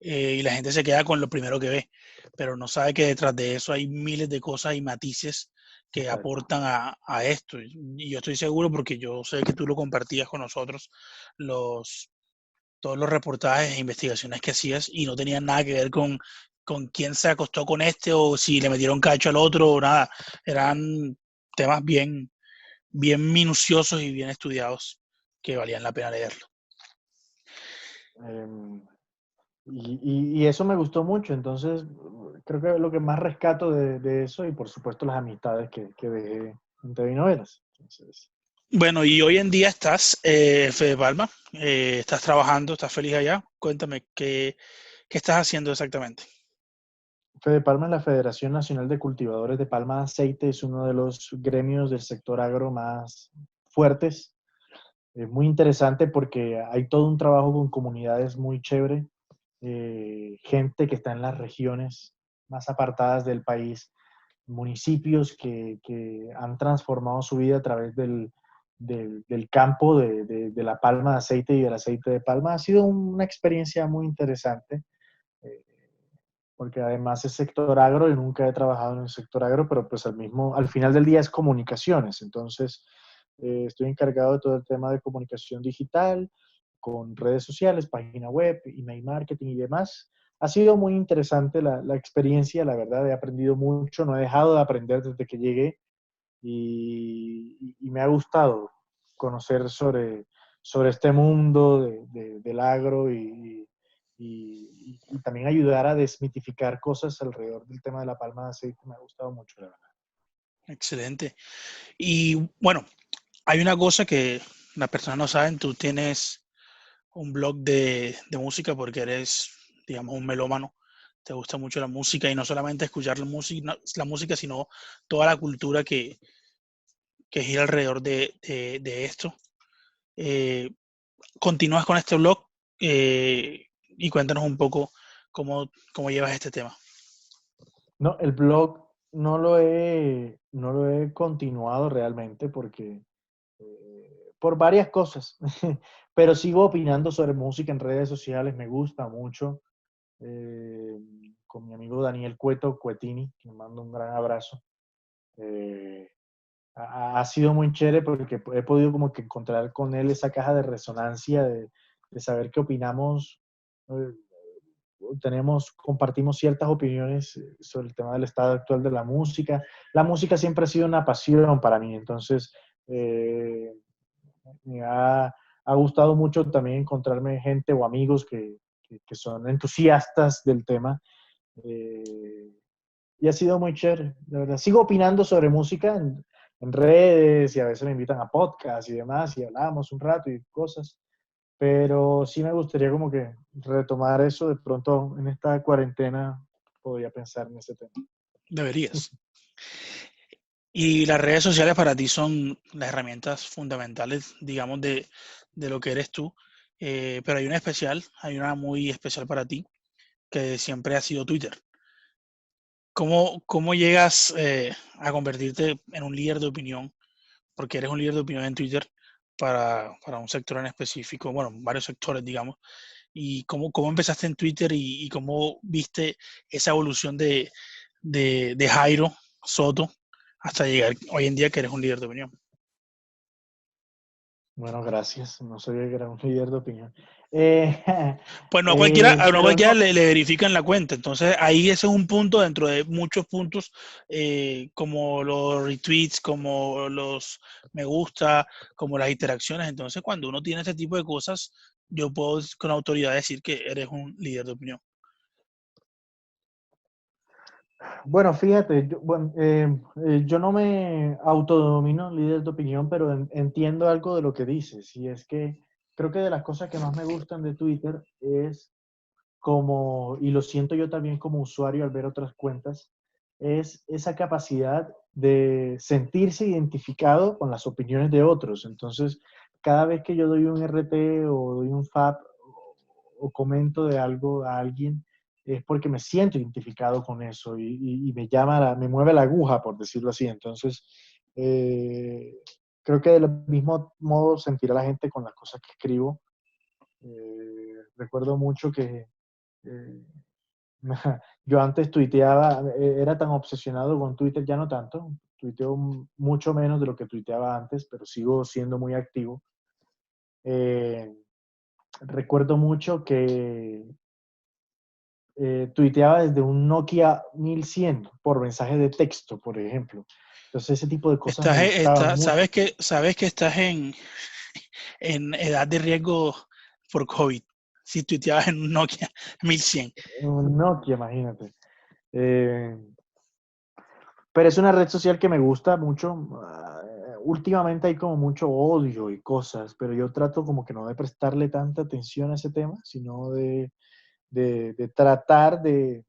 y la gente se queda con lo primero que ve, pero no sabe que detrás de eso hay miles de cosas y matices que Exacto. aportan a esto. Y yo estoy seguro, porque yo sé que tú lo compartías con nosotros, todos los reportajes e investigaciones que hacías, y no tenían nada que ver con quién se acostó con este o si le metieron cacho al otro o nada. Eran temas bien minuciosos y bien estudiados que valían la pena leerlo. Em, y eso me gustó mucho, entonces creo que lo que más rescato de eso y por supuesto las amistades que dejé en TV y novelas. Entonces, Bueno, y hoy en día estás, Fede Palma, estás trabajando, estás feliz allá. Cuéntame, ¿qué estás haciendo exactamente? Fede Palma es la Federación Nacional de Cultivadores de Palma de Aceite, es uno de los gremios del sector agro más fuertes. Es muy interesante porque hay todo un trabajo con comunidades muy chévere, gente que está en las regiones más apartadas del país, municipios que han transformado su vida a través del campo de la palma de aceite y del aceite de palma. Ha sido una experiencia muy interesante, eh, porque además es sector agro y nunca he trabajado en el sector agro, pero pues al final del día es comunicaciones. Entonces, estoy encargado de todo el tema de comunicación digital, con redes sociales, página web, email marketing y demás. Ha sido muy interesante la experiencia, la verdad, he aprendido mucho, no he dejado de aprender desde que llegué y me ha gustado conocer sobre este mundo del agro y también ayudar a desmitificar cosas alrededor del tema de la palma de aceite. Me ha gustado mucho, la verdad. Excelente. Y bueno, hay una cosa que las personas no saben, tú tienes un blog de música porque eres, digamos, un melómano. Te gusta mucho la música y no solamente escuchar la música, sino toda la cultura que gira alrededor de esto. Eh, Continúas con este blog, y cuéntanos un poco cómo llevas este tema. No, el blog no lo he continuado realmente porque por varias cosas, pero sigo opinando sobre música en redes sociales, me gusta mucho. eh, con mi amigo Daniel Cuetini, que le mando un gran abrazo. Eh, ha sido muy chévere porque he podido como que encontrar con él esa caja de resonancia de saber qué opinamos. eh, compartimos ciertas opiniones sobre el tema del estado actual de la música. La música siempre ha sido una pasión para mí, entonces eh, me ha gustado mucho también encontrarme gente o amigos que son entusiastas del tema. eh, y ha sido muy chévere, la verdad. Sigo opinando sobre música en redes y a veces me invitan a podcasts y demás y hablamos un rato y cosas, pero sí me gustaría como que retomar eso de pronto en esta cuarentena, podría pensar en ese tema. Deberías. Y las redes sociales para ti son las herramientas fundamentales, digamos, de lo que eres tú. Pero hay una muy especial para ti, que siempre ha sido Twitter. ¿Cómo llegas, a convertirte en un líder de opinión? Porque eres un líder de opinión en Twitter para un sector en específico, bueno, varios sectores, digamos. ¿Y cómo empezaste en Twitter y cómo viste esa evolución de Jairo Soto hasta llegar hoy en día que eres un líder de opinión? Bueno, gracias. No sabía que era un líder de opinión. Eh, Pues no a pero cualquiera no, le verifican la cuenta. Entonces ahí ese es un punto dentro de muchos puntos, como los retweets, como los me gusta, como las interacciones. Entonces cuando uno tiene este tipo de cosas, yo puedo con autoridad decir que eres un líder de opinión. bueno, fíjate, yo no me autodomino líder de opinión, pero entiendo algo de lo que dices. Y es que creo que de las cosas que más me gustan de Twitter es como, y lo siento yo también como usuario al ver otras cuentas, es esa capacidad de sentirse identificado con las opiniones de otros. Entonces, cada vez que yo doy un RT o doy un FAP o comento de algo a alguien, es porque me siento identificado con eso y me llama, me mueve la aguja, por decirlo así. Entonces, eh, creo que del mismo modo sentirá la gente con las cosas que escribo. Recuerdo mucho que eh, yo antes tuiteaba, era tan obsesionado con Twitter, ya no tanto, tuiteo mucho menos de lo que tuiteaba antes, pero sigo siendo muy activo. Eh, Recuerdo mucho que tuiteaba desde un Nokia 1100 por mensaje de texto, por ejemplo. Entonces ese tipo de cosas me gustaban mucho. Sabes que estás en edad de riesgo por COVID. Si tuiteabas en un Nokia 1100. Un Nokia, imagínate. Eh, pero es una red social que me gusta mucho. Últimamente hay como mucho odio y cosas, pero yo trato como que no de prestarle tanta atención a ese tema, sino de tratar de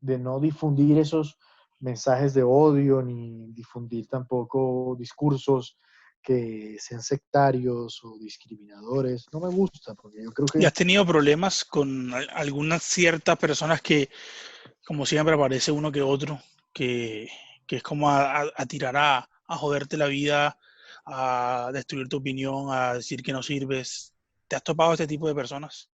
no difundir esos mensajes de odio, ni difundir tampoco discursos que sean sectarios o discriminadores. No me gusta, porque yo creo ¿Y que has tenido problemas con algunas ciertas personas que, como siempre, aparece uno que otro, que, que es como a tirar a joderte la vida, a destruir tu opinión, a decir que no sirves? ¿Te has topado a este tipo de personas?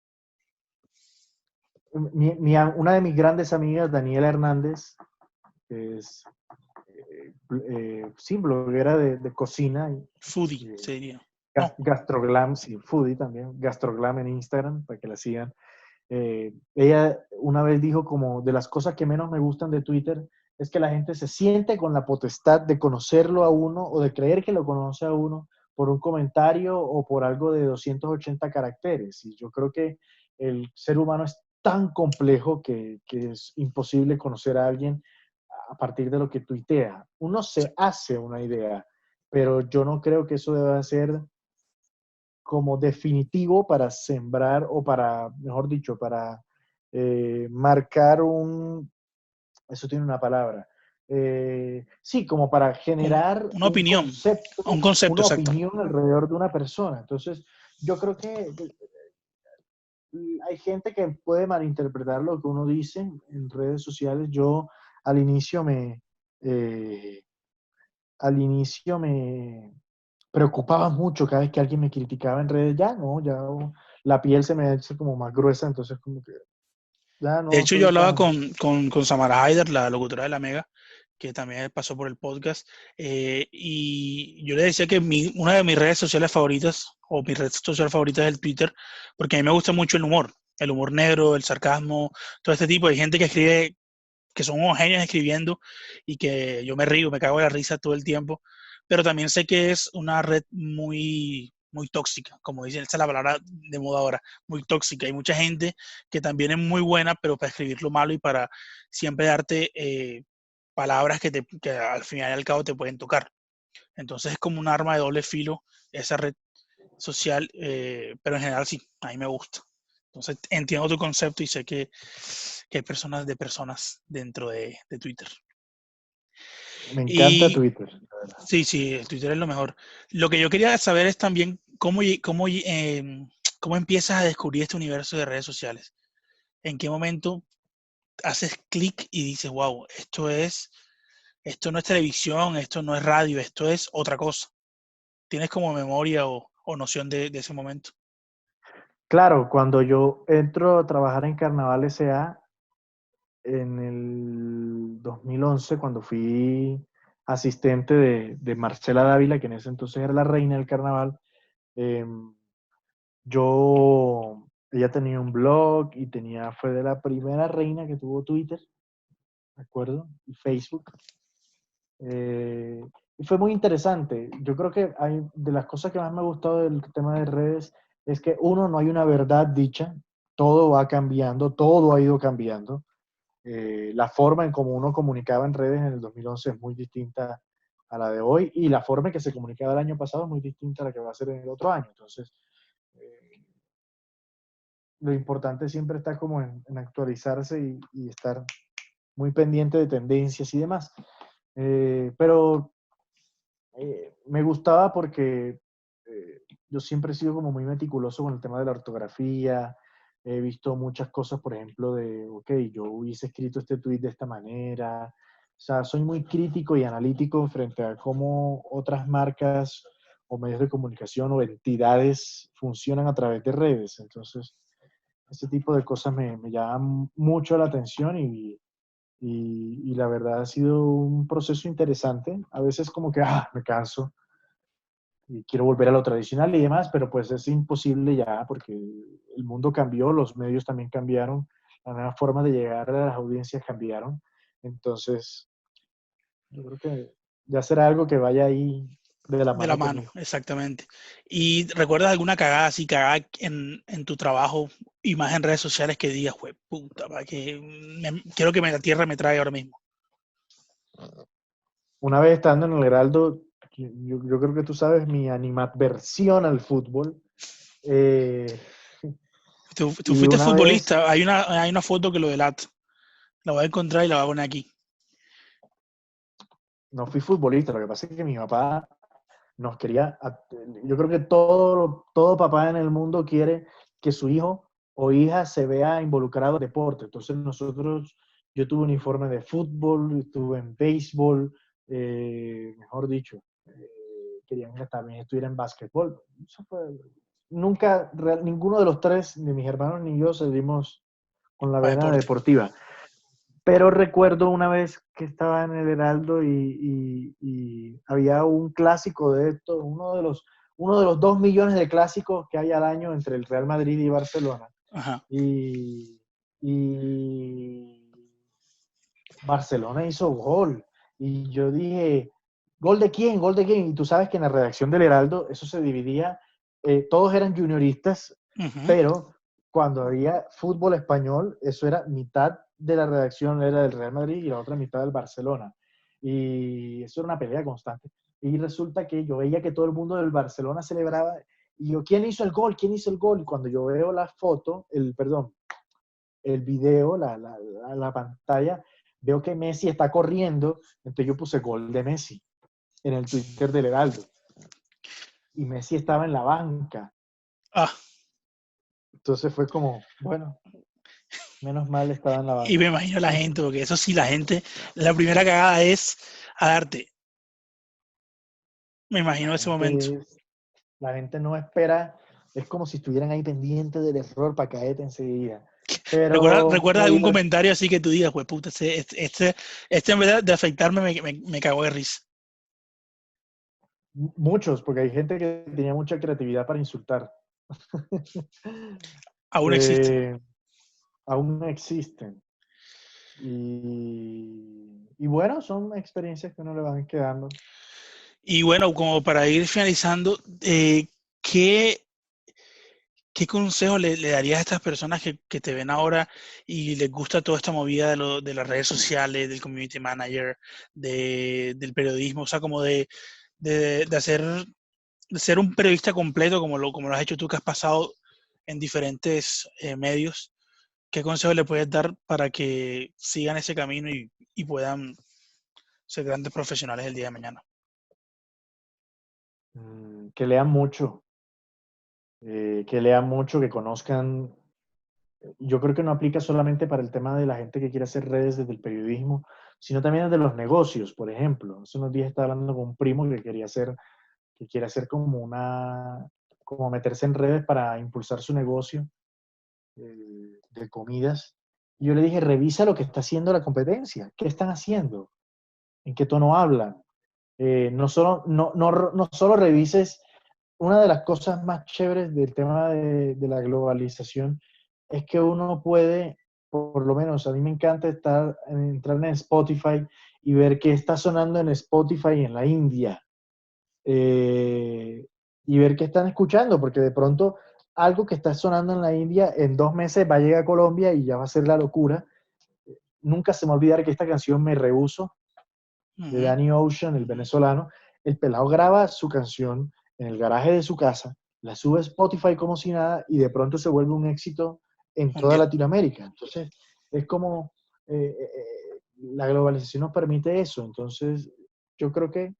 una de mis grandes amigas, Daniela Hernández, que es sí, bloguera de cocina y Foodie, eh, se diría. No, Gastroglam, sí, foodie también, Gastroglam en Instagram, para que la sigan. Ella una vez dijo como de las cosas que menos me gustan de Twitter es que la gente se siente con la potestad de conocerlo a uno o de creer que lo conoce a uno por un comentario o por algo de 280 caracteres. Y yo creo que el ser humano es tan complejo que es imposible conocer a alguien a partir de lo que tuitea. Uno se hace una idea, pero yo no creo que eso deba ser como definitivo para sembrar o para, mejor dicho, para marcar eso tiene una palabra, sí, como para generar una opinión, un concepto, una exacto. opinión alrededor de una persona. Entonces, yo creo que hay gente que puede malinterpretar lo que uno dice en redes sociales. Yo al inicio me, eh, al inicio me preocupaba mucho cada vez que alguien me criticaba en redes. Ya no, ya la piel se me hace como más gruesa, entonces como que ya De no hecho, yo soy hablaba tan... con Samara Haider, la locutora de La Mega, que también pasó por el podcast, y yo le decía que una de mis redes sociales favoritas, o mi red social favorita es el Twitter, porque a mí me gusta mucho el humor negro, el sarcasmo, todo este tipo. Hay gente que escribe, que son unos genios escribiendo, y que yo me río, me cago de la risa todo el tiempo, pero también sé que es una red muy tóxica, como dicen, esa es la palabra de moda ahora, muy tóxica. Hay mucha gente que también es muy buena, pero para escribir lo malo y para siempre darte palabras que al final y al cabo te pueden tocar. Entonces es como un arma de doble filo esa red social, pero en general sí, a mí me gusta. Entonces entiendo tu concepto y sé que hay personas de personas dentro de Twitter. Me encanta Y Twitter. sí, sí, el Twitter es lo mejor. Lo que yo quería saber es también cómo empiezas a descubrir este universo de redes sociales. ¿En qué momento haces clic y dices, wow, esto no es televisión, esto no es radio, esto es otra cosa? ¿Tienes como memoria o noción de ese momento? Claro, cuando yo entro a trabajar en Carnaval S.A. en el 2011, cuando fui asistente de Marcela Dávila, que en ese entonces era la reina del carnaval, eh, ella tenía un blog y fue de la primera reina que tuvo Twitter, ¿de acuerdo? Y Facebook. Eh, y fue muy interesante. Yo creo que hay, de las cosas que más me ha gustado del tema de redes es que uno, no hay una verdad dicha, todo va cambiando, todo ha ido cambiando. La forma en cómo uno comunicaba en redes en el 2011 es muy distinta a la de hoy y la forma en que se comunicaba el año pasado es muy distinta a la que va a ser en el otro año. Entonces, eh, lo importante siempre está como en actualizarse y estar muy pendiente de tendencias y demás. Pero me gustaba porque yo siempre he sido como muy meticuloso con el tema de la ortografía. He visto muchas cosas, por ejemplo, ok, yo hubiese escrito este tweet de esta manera. O sea, soy muy crítico y analítico frente a cómo otras marcas o medios de comunicación o entidades funcionan a través de redes. Entonces, este tipo de cosas me llaman mucho la atención y la verdad ha sido un proceso interesante. A veces como que me canso y quiero volver a lo tradicional y demás, pero pues es imposible ya porque el mundo cambió, los medios también cambiaron, las nuevas formas de llegar a las audiencias cambiaron. Entonces, yo creo que ya será algo que vaya ahí de la De la mano mano, conmigo. exactamente. ¿Y recuerdas alguna cagada así, cagada en tu trabajo y más en redes sociales que digas, güey, puta, para que quiero que la tierra me trague ahora mismo? Una vez estando en el Heraldo, yo creo que tú sabes mi animadversión al fútbol. eh, Tú y fuiste una vez futbolista, hay una foto que lo delata. La voy a encontrar y la voy a poner aquí. no fui futbolista, lo que pasa es que mi papá nos quería, yo creo que todo papá en el mundo quiere que su hijo o hija se vea involucrado en deporte. Entonces yo tuve uniforme de fútbol, estuve en béisbol, mejor dicho, querían que también estuviera en básquetbol. Eso nunca, ninguno de los tres, ni mis hermanos ni yo, salimos con la Para vena deporte. deportiva. Pero recuerdo una vez que estaba en el Heraldo y había un clásico de esto, uno de los 2 millones de clásicos que hay al año entre el Real Madrid y Barcelona. Ajá. Y Barcelona hizo gol. Y yo dije, ¿gol de quién? ¿Gol de quién? Y tú sabes que en la redacción del Heraldo eso se dividía, todos eran junioristas, Ujú. pero cuando había fútbol español, eso era mitad de la redacción era del Real Madrid y la otra mitad del Barcelona. Y eso era una pelea constante. Y resulta que yo veía que todo el mundo del Barcelona celebraba. Y yo, ¿quién hizo el gol? ¿Quién hizo el gol? Y cuando yo veo la foto, perdón, el video, la pantalla, veo que Messi está corriendo, entonces yo puse gol de Messi en el Twitter del Heraldo. Y Messi estaba en la banca. Ah, Entonces fue como, bueno, menos mal estaba en la y me banca. imagino la gente, porque eso sí, la gente, la primera cagada es a darte. Me La imagino ese momento. gente, la gente no espera, es como si estuvieran ahí pendientes del error para caerte enseguida. Pero ¿Recuerdas algún comentario así que tú digas, pues puta, este en vez de afectarme me cagó de risa? muchos, porque hay gente que tenía mucha creatividad para insultar. Aún existen. eh, aún existen. Y bueno, son experiencias que uno le van quedando. Y bueno, como para ir finalizando, ¿qué, qué consejo le darías a estas personas que te ven ahora y les gusta toda esta movida de las redes sociales, del community manager, del periodismo? O sea, como de hacer, de ser un periodista completo, como lo has hecho tú, que has pasado en diferentes medios. ¿Qué consejo le puedes dar para que sigan ese camino y puedan ser grandes profesionales el día de mañana? Que lean mucho, que lean mucho, que conozcan. Yo creo que no aplica solamente para el tema de la gente que quiere hacer redes desde el periodismo, sino también desde los negocios, por ejemplo. Hace unos días estaba hablando con un primo que quiere hacer como meterse en redes para impulsar su negocio de comidas. Y yo le dije, revisa lo que está haciendo la competencia. ¿Qué están haciendo? ¿En qué tono hablan? No solo revises, una de las cosas más chéveres del tema de la globalización es que uno puede, por lo menos a mí me encanta entrar en Spotify y ver qué está sonando en Spotify en la India, y ver qué están escuchando, porque de pronto algo que está sonando en la India en 2 meses va a llegar a Colombia y ya va a ser la locura. Nunca se me va a olvidar que esta canción Me Rehuso de Ujú. Danny Ocean, el venezolano, el pelado graba su canción en el garaje de su casa, la sube a Spotify como si nada y de pronto se vuelve un éxito en toda Mundial. Latinoamérica. Entonces, es como la globalización nos permite eso. Entonces, yo creo que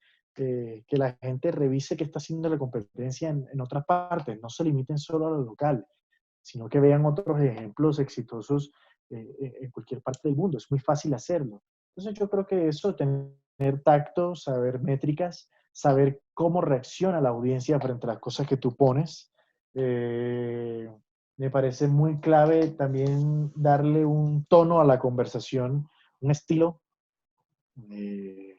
la gente revise qué está haciendo la competencia en otras partes, no se limiten solo a lo local, sino que vean otros ejemplos exitosos en cualquier parte del mundo. Es muy fácil hacerlo. Entonces yo creo que eso, tener tacto, saber métricas, saber cómo reacciona la audiencia frente a las cosas que tú pones, eh, me parece muy clave también darle un tono a la conversación, un estilo. eh,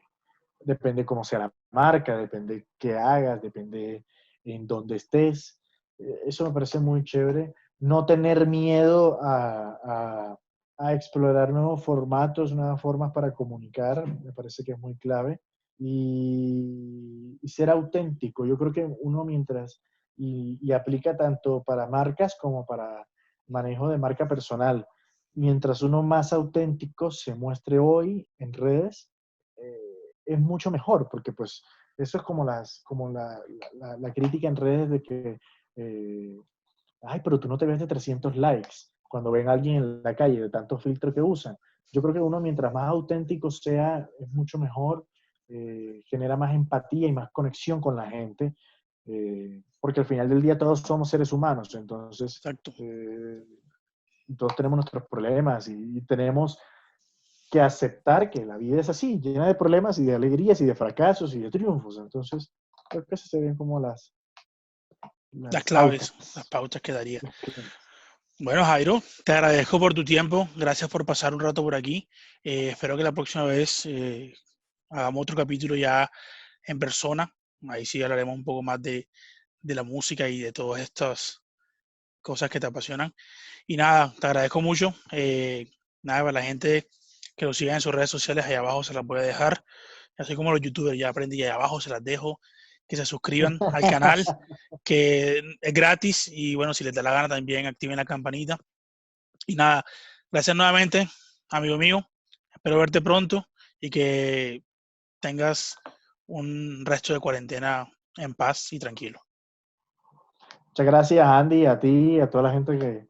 Depende cómo sea la marca, depende qué hagas, depende en dónde estés. Eso me parece muy chévere. No tener miedo a explorar nuevos formatos, nuevas formas para comunicar, me parece que es muy clave. Y ser auténtico. Yo creo que uno mientras, y aplica tanto para marcas como para manejo de marca personal, mientras uno más auténtico se muestre hoy en redes, es mucho mejor, porque pues eso es como, la crítica en redes de que, eh, ay, pero tú no te ves de 300 likes cuando ven a alguien en la calle, de tantos filtros que usan. Yo creo que uno mientras más auténtico sea, es mucho mejor, genera más empatía y más conexión con la gente, porque al final del día todos somos seres humanos, entonces Exacto. todos tenemos nuestros problemas y tenemos que aceptar que la vida es así, llena de problemas y de alegrías y de fracasos y de triunfos. Entonces, creo que esas serían como Las las claves, las pautas. pautas que daría. Bueno, Jairo, te agradezco por tu tiempo. Gracias por pasar un rato por aquí. Espero que la próxima vez hagamos otro capítulo ya en persona. Ahí sí hablaremos un poco más de la música y de todas estas cosas que te apasionan. Y nada, te agradezco mucho. Nada, para la gente que lo siga en sus redes sociales, ahí abajo se las voy a dejar. Así como los youtubers, ya aprendí, ahí abajo se las dejo. Que se suscriban al canal, que es gratis. Y bueno, si les da la gana también activen la campanita. Y nada, gracias nuevamente, amigo mío. Espero verte pronto y que tengas un resto de cuarentena en paz y tranquilo. Muchas gracias, Andy, a ti, a toda la gente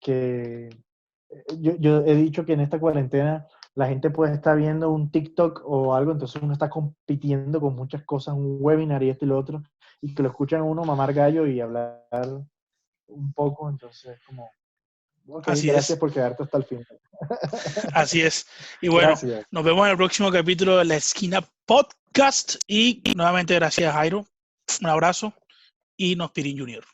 que yo he dicho que en esta cuarentena la gente puede estar viendo un TikTok o algo, entonces uno está compitiendo con muchas cosas, un webinar y esto y lo otro, y que lo escuchan a uno mamar gallo y hablar un poco, entonces como, ok, Así gracias es, por quedarte hasta el final. así es. Y bueno, Gracias. nos vemos en el próximo capítulo de La Esquina Podcast. Y nuevamente gracias, Jairo. Un abrazo y nos Pirín Junior.